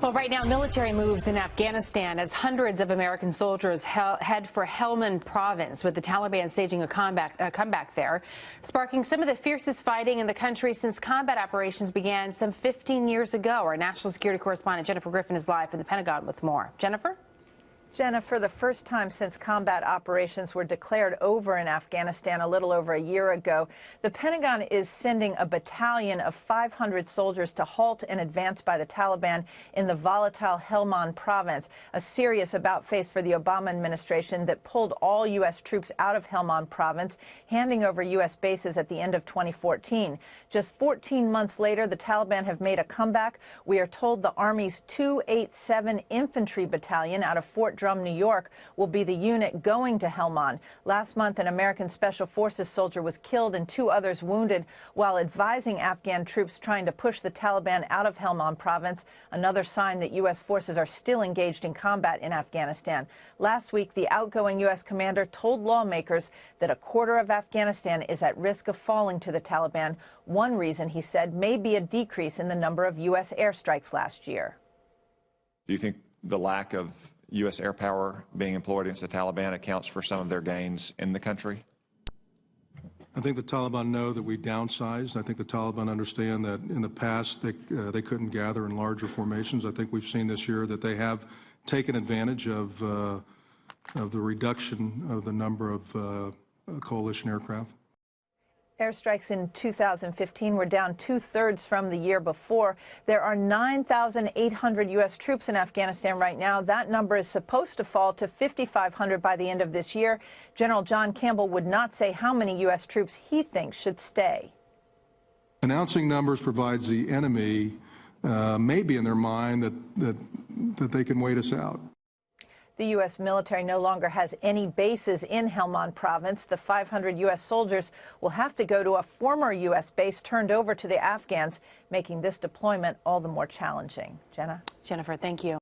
Well, right now, military moves in Afghanistan as hundreds of American soldiers head for Helmand province, with the Taliban staging a comeback there, sparking some of the fiercest fighting in the country since combat operations began some 15 years ago. Our national security correspondent Jennifer Griffin is live from the Pentagon with more. Jennifer? Jenna, for the first time since combat operations were declared over in Afghanistan a little over a year ago, the Pentagon is sending a battalion of 500 soldiers to halt an advance by the Taliban in the volatile Helmand province, a serious about-face for the Obama administration that pulled all U.S. troops out of Helmand province, handing over U.S. bases at the end of 2014. Just 14 months later, the Taliban have made a comeback. We are told the Army's 287 Infantry Battalion out of Fort Drum, New York, will be the unit going to Helmand. Last month, an American Special Forces soldier was killed and 2 others wounded while advising Afghan troops trying to push the Taliban out of Helmand province, another sign that U.S. forces are still engaged in combat in Afghanistan. Last week, the outgoing U.S. commander told lawmakers that a quarter of Afghanistan is at risk of falling to the Taliban. One reason, he said, may be a decrease in the number of U.S. airstrikes last year. Do you think the lack of U.S. air power being employed against the Taliban accounts for some of their gains in the country? I think the Taliban know that we downsized. I think the Taliban understand that in the past they couldn't gather in larger formations. I think we've seen this year that they have taken advantage of the reduction of the number of coalition aircraft. Airstrikes in 2015 were down 2/3 from the year before. There are 9,800 U.S. troops in Afghanistan right now. That number is supposed to fall to 5,500 by the end of this year. General John Campbell would not say how many U.S. troops he thinks should stay. Announcing numbers provides the enemy maybe in their mind that they can wait us out. The U.S. military no longer has any bases in Helmand province. The 500 U.S. soldiers will have to go to a former U.S. base turned over to the Afghans, making this deployment all the more challenging. Jenna? Jennifer, thank you.